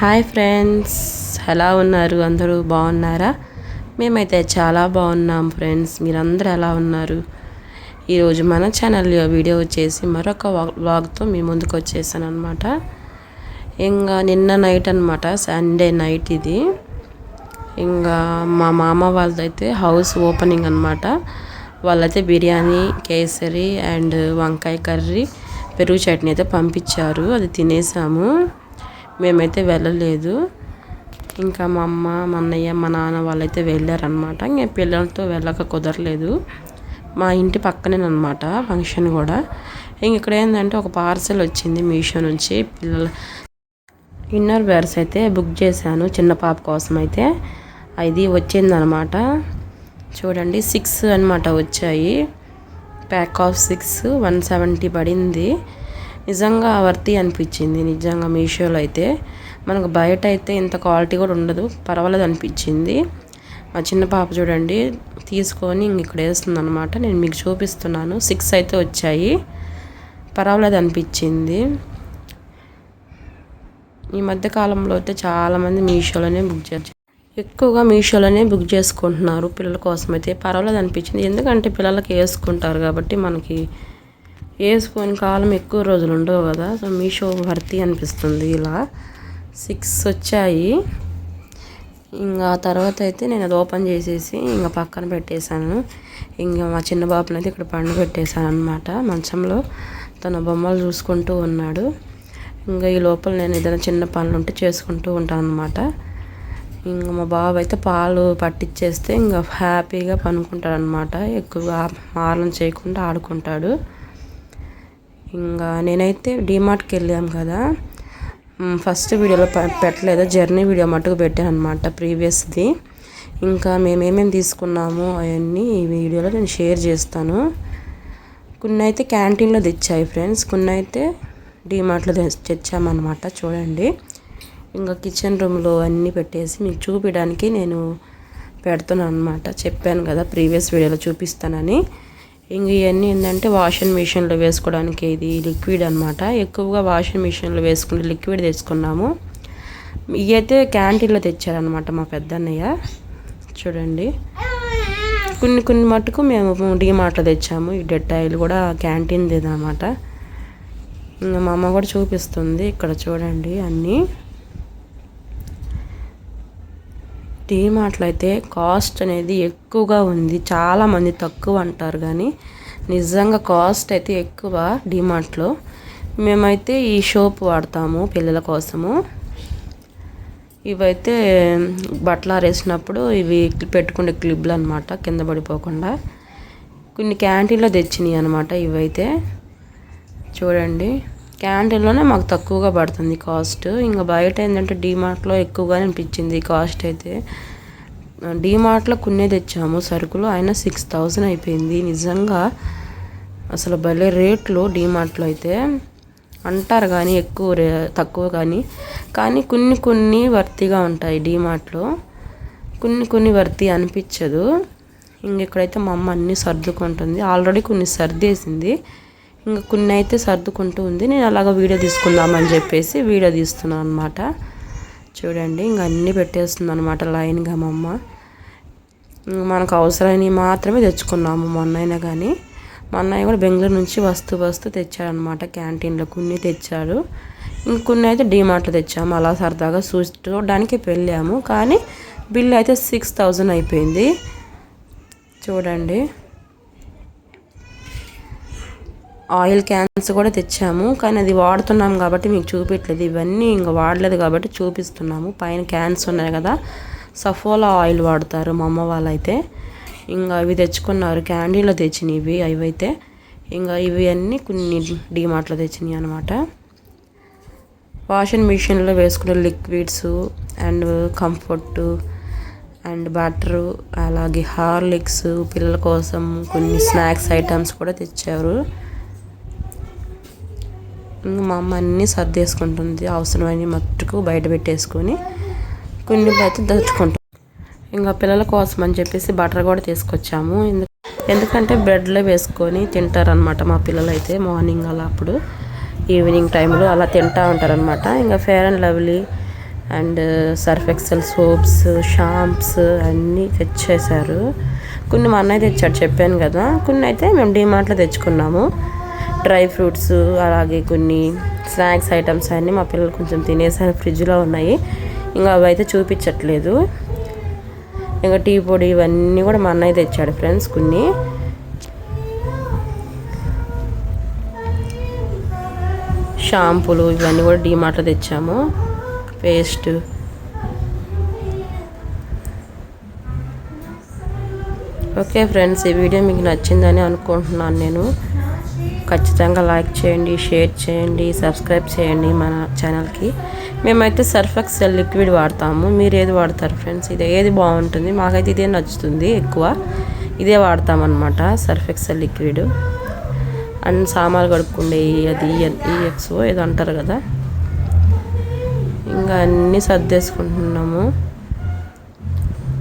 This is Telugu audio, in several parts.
హాయ్ ఫ్రెండ్స్, ఎలా ఉన్నారు? అందరూ బాగున్నారా? మేమైతే చాలా బాగున్నాం ఫ్రెండ్స్. మీరందరూ ఎలా ఉన్నారు? ఈరోజు మన ఛానల్లో వీడియో వచ్చేసి మరొక వ్లాగ్తో మీ ముందుకు వచ్చేసాను అనమాట. ఇంకా నిన్న నైట్ అనమాట, సండే నైట్ ఇది. ఇంకా మా మామ వాళ్ళదైతే హౌస్ ఓపెనింగ్ అనమాట. వాళ్ళైతే బిర్యానీ, కేసరి అండ్ వంకాయ కర్రీ, పెరుగు చట్నీ అయితే పంపించారు. అది తినేసాము. మేమైతే వెళ్ళలేదు. ఇంకా మా అమ్మ, మా అన్నయ్య, మా నాన్న వాళ్ళైతే వెళ్ళారనమాట. ఇంకా పిల్లలతో వెళ్ళక కుదరలేదు. మా ఇంటి పక్కనేనమాట ఫంక్షన్ కూడా. ఇంక ఇక్కడ ఏంటంటే ఒక పార్సెల్ వచ్చింది మీషో నుంచి. పిల్లల ఇన్నర్ వేర్స్ అయితే బుక్ చేశాను చిన్న పాప కోసం. అయితే అది వచ్చిందనమాట. చూడండి 6 అనమాట వచ్చాయి. ప్యాక్ ఆఫ్ 6 170 పడింది. నిజంగా వర్తి అనిపించింది. నిజంగా మీషోలో అయితే మనకు బయట అయితే ఇంత క్వాలిటీ కూడా ఉండదు, పర్వాలేదు అనిపించింది. మా చిన్న పాప చూడండి తీసుకొని ఇక్కడ వేస్తుంది అనమాట. నేను మీకు చూపిస్తున్నాను. 6 అయితే వచ్చాయి, పర్వాలేదు అనిపించింది. ఈ మధ్య కాలంలో అయితే చాలామంది మీషోలోనే ఎక్కువగా మీషోలోనే బుక్ చేసుకుంటున్నారు పిల్లల కోసం. అయితే పర్వాలేదు అనిపించింది. ఎందుకంటే పిల్లలకి వేసుకుంటారు కాబట్టి మనకి వేసుకొని కాలం ఎక్కువ రోజులు ఉండవు కదా. సో మీషో వర్తి అనిపిస్తుంది. ఇలా 6 వచ్చాయి. ఇంకా తర్వాత అయితే నేను అది ఓపెన్ చేసేసి ఇంకా పక్కన పెట్టేశాను. ఇంకా మా చిన్న బాబుని అయితే ఇక్కడ పండు పెట్టేశాను అనమాట. మంచంలో తన బొమ్మలు చూసుకుంటూ ఉన్నాడు. ఇంకా ఈ లోపల నేను ఏదైనా చిన్న పనులు ఉంటే చేసుకుంటూ ఉంటాను అనమాట. ఇంకా మా బాబు అయితే పాలు పట్టించేస్తే ఇంకా హ్యాపీగా పనుకుంటాడు అనమాట. ఎక్కువగా మారం చేయకుండా ఆడుకుంటాడు. ఇంకా నేనైతే డీమార్ట్కి వెళ్ళాం కదా, ఫస్ట్ వీడియోలో పెట్టలేదు, జర్నీ వీడియో మటుకు పెట్టాను అనమాట ప్రీవియస్ది. ఇంకా మేమేమేమి తీసుకున్నాము అవన్నీ ఈ వీడియోలో నేను షేర్ చేస్తాను. కొన్ని అయితే క్యాంటీన్లో తెచ్చాయి ఫ్రెండ్స్, కొన్ని అయితే డీమార్ట్లో తెచ్చామన్నమాట. చూడండి, ఇంకా కిచెన్ రూమ్లో అన్నీ పెట్టేసి మీకు చూపించడానికి నేను పెడుతున్నాను అనమాట. చెప్పాను కదా ప్రీవియస్ వీడియోలో చూపిస్తానని. ఇంక ఇవన్నీ ఏంటంటే వాషింగ్ మిషన్లో వేసుకోవడానికి ఇది లిక్విడ్ అనమాట. ఎక్కువగా వాషింగ్ మిషన్లో వేసుకునే లిక్విడ్ తెచ్చుకున్నాము. ఇవి అయితే క్యాంటీన్లో తెచ్చారనమాట మా పెద్దన్నయ్య. చూడండి, కొన్ని మట్టుకు మేము డీమార్ట్లో తెచ్చాము. ఈ డెటాయిల్ కూడా క్యాంటీన్ అనమాట. ఇంకా మా అమ్మ కూడా చూపిస్తుంది. ఇక్కడ చూడండి అన్నీ. డీమార్ట్లో అయితే కాస్ట్ అనేది ఎక్కువగా ఉంది. చాలామంది తక్కువ అంటారు కానీ నిజంగా కాస్ట్ అయితే ఎక్కువ డీమార్ట్లో. మేమైతే ఈ సోప్ వాడతాము పిల్లల కోసము. ఇవైతే బట్టలు ఆరేసినప్పుడు ఇవి పెట్టుకునే క్లిప్లు అనమాట, కింద పడిపోకుండా. కొన్ని క్యాంటీన్లో తెచ్చినాయి అనమాట ఇవైతే. చూడండి, క్యాంటీన్లోనే మాకు తక్కువగా పడుతుంది కాస్ట్. ఇంకా బయట ఏంటంటే డీమార్ట్లో ఎక్కువగా అనిపించింది కాస్ట్ అయితే. డీమార్ట్లో కొన్ని తెచ్చాము సరుకులు, అయినా 6000 అయిపోయింది. నిజంగా అసలు భలే రేట్లు డీమార్ట్లో అయితే. అంటారు కానీ తక్కువ కానీ కొన్ని వర్తిగా ఉంటాయి డీమార్ట్లో, కొన్ని వర్తి అనిపించదు. ఇక్కడైతే మా అమ్మ అన్నీ సర్దుకుంటుంది. ఆల్రెడీ కొన్ని సర్దేసింది, ఇంకా కొన్ని అయితే సర్దుకుంటూ ఉంది. నేను అలాగ వీడియో తీసుకుందామని చెప్పేసి వీడియో తీస్తున్నాను అనమాట. చూడండి, ఇంకా అన్నీ పెట్టేస్తుంది అనమాట లైన్గా మా అమ్మ. మనకు అవసరమైనవి మాత్రమే తెచ్చుకున్నాము మొన్నైనా కానీ. మా అన్నయ్య కూడా బెంగళూరు నుంచి వస్తూ తెచ్చాడనమాట. క్యాంటీన్లో కొన్ని తెచ్చాడు, ఇంకొన్ని అయితే డీమార్ట్లో తెచ్చాము. అలా సరదాగా చూడడానికి వెళ్ళాము, కానీ బిల్ అయితే 6000 అయిపోయింది. చూడండి, ఆయిల్ క్యాన్స్ కూడా తెచ్చాము, కానీ అది వాడుతున్నాం కాబట్టి మీకు చూపించలేదు. ఇవన్నీ ఇంకా వాడలేదు కాబట్టి చూపిస్తున్నాము. పైన క్యాన్స్ ఉన్నాయి కదా, సఫోలా ఆయిల్ వాడతారు మా అమ్మ వాళ్ళైతే. ఇంకా అవి తెచ్చుకున్నారు, క్యాంటీన్లో తెచ్చినవి అవైతే. ఇంకా ఇవి అన్నీ కొన్ని డీమార్ట్లో తెచ్చినాయి అనమాట. వాషింగ్ మిషన్లో వేసుకునే liquids and comfort and butter, అలాగే హార్లిక్స్, పిల్లల కోసం కొన్ని స్నాక్స్ ఐటమ్స్ కూడా తెచ్చారు. ఇంకా మా అమ్మ అన్నీ సర్దేసుకుంటుంది. అవసరమైన మట్టుకు బయట పెట్టేసుకొని కొన్ని అయితే తెచ్చుకుంటాం. ఇంకా పిల్లల కోసం అని చెప్పేసి బటర్ కూడా తీసుకొచ్చాము. ఎందుకంటే బ్రెడ్లో వేసుకొని తింటారనమాట మా పిల్లలు అయితే. మార్నింగ్ అలా, అప్పుడు ఈవినింగ్ టైంలో అలా తింటూ ఉంటారనమాట. ఇంకా fair and lovely and Surf Excel soaps, షాంప్స్ అన్నీ తెచ్చేశారు. కొన్ని మా అన్నయ్య తెచ్చాడు చెప్పాను కదా, కొన్ని అయితే మేము డీమార్ట్లో తెచ్చుకున్నాము. డ్రై ఫ్రూట్స్ అలాగే కొన్ని స్నాక్స్ ఐటమ్స్ అన్నీ మా పిల్లలు కొంచెం తినేసారు, ఫ్రిడ్జ్లో ఉన్నాయి. ఇంకా అవి అయితే చూపించట్లేదు. ఇంకా టీ పొడి ఇవన్నీ కూడా మా అన్నయ్య తెచ్చాడు ఫ్రెండ్స్. కొన్ని షాంపూలు ఇవన్నీ కూడా డీమార్ట్లో తెచ్చాము. పేస్ట్. ఓకే ఫ్రెండ్స్, ఈ వీడియో మీకు నచ్చిందని అనుకుంటున్నాను నేను. ఖచ్చితంగా లైక్ చేయండి, షేర్ చేయండి, సబ్స్క్రైబ్ చేయండి మన ఛానల్కి. మేమైతే సర్ఫ్ ఎక్సెల్ లిక్విడ్ వాడతాము. మీరు ఏది వాడతారు ఫ్రెండ్స్? ఇది ఏది బాగుంటుంది? మాకైతే ఇదే నచ్చుతుంది, ఎక్కువ ఇదే వాడతామన్నమాట, సర్ఫ్ ఎక్సెల్ లిక్విడ్. అండ్ సామాన్లు కడుక్కుండే అది EXO ఏదో అంటారు కదా. ఇంకా అన్నీ సర్దేసుకుంటున్నాము.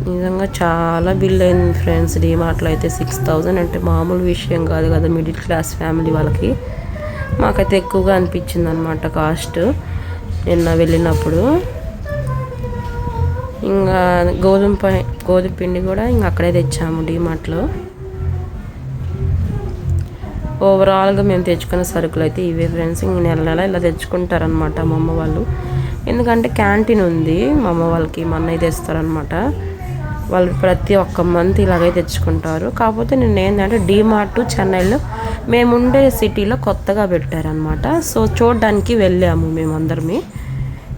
నిజంగా చాలా బిల్ అయింది ఫ్రెండ్స్. డీమార్ట్లో అయితే 6000 అంటే మామూలు విషయం కాదు కదా మిడిల్ క్లాస్ ఫ్యామిలీ వాళ్ళకి. మాకైతే ఎక్కువగా అనిపించింది అనమాట కాస్ట్ నిన్న వెళ్ళినప్పుడు. ఇంకా గోధుమ పిండి కూడా ఇంకా అక్కడే తెచ్చాము డీమార్ట్లో. ఓవరాల్గా మేము తెచ్చుకున్న సరుకులు అయితే ఇవే ఫ్రెండ్స్. ఇంక నెల నెల ఇలా తెచ్చుకుంటారనమాట మా అమ్మ వాళ్ళు. ఎందుకంటే క్యాంటీన్ ఉంది మా అమ్మ వాళ్ళకి, మా అన్నయ్య తెస్తారనమాట. వాళ్ళు ప్రతి ఒక్క మంత్ ఇలాగే తెచ్చుకుంటారు. కాకపోతే నేను ఏంటంటే డీమార్ట్ చెన్నైలో మేముండే సిటీలో కొత్తగా పెట్టారనమాట. సో చూడడానికి వెళ్ళాము మేమందరమే.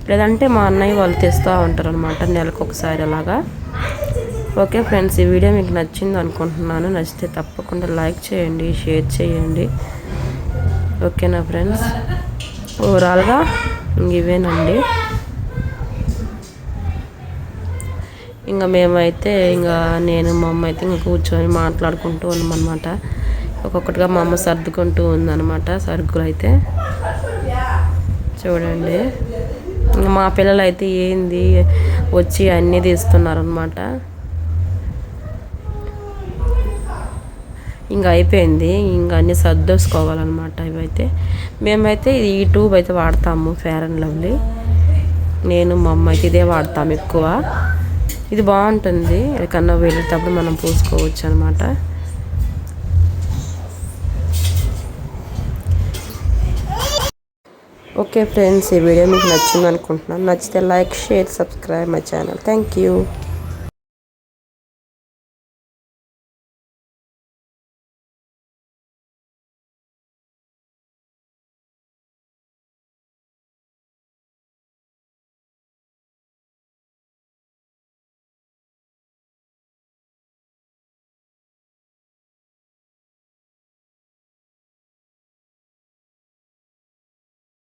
లేదంటే మా అన్నయ్య వాళ్ళు తెస్తూ ఉంటారనమాట నెలకు ఒకసారి అలాగా. ఓకే ఫ్రెండ్స్, ఈ వీడియో మీకు నచ్చింది అనుకుంటున్నాను. నచ్చితే తప్పకుండా లైక్ చేయండి, షేర్ చేయండి. ఓకేనా ఫ్రెండ్స్? ఓవరాల్గా ఇవేనండి. ఇంకా మేమైతే ఇంకా నేను మా అమ్మ అయితే ఇంకా కూర్చొని మాట్లాడుకుంటూ ఉన్నామన్నమాట. ఒక్కొక్కటిగా మా అమ్మ సర్దుకుంటూ ఉందన్నమాట సరుకులు అయితే. చూడండి, ఇంకా మా పిల్లలు అయితే ఏంది వచ్చి అన్నీ తీస్తున్నారనమాట. ఇంకా అయిపోయింది, ఇంకా అన్నీ సర్దేసుకోవాలన్నమాట. ఇవైతే మేమైతే ఈ ట్యూబ్ అయితే వాడతాము, ఫెయిర్ అండ్ లవ్లీ. నేను మా అమ్మ అయితే ఇదే వాడతాము ఎక్కువ. ఇది బాగుంటుంది, ఎక్కడన్నా వెళ్ళేటప్పుడు మనం పూసుకోవచ్చు అనమాట. ఓకే ఫ్రెండ్స్, ఈ వీడియో మీకు నచ్చింది అనుకుంటున్నాను. నచ్చితే like, share, subscribe my channel. Thank you.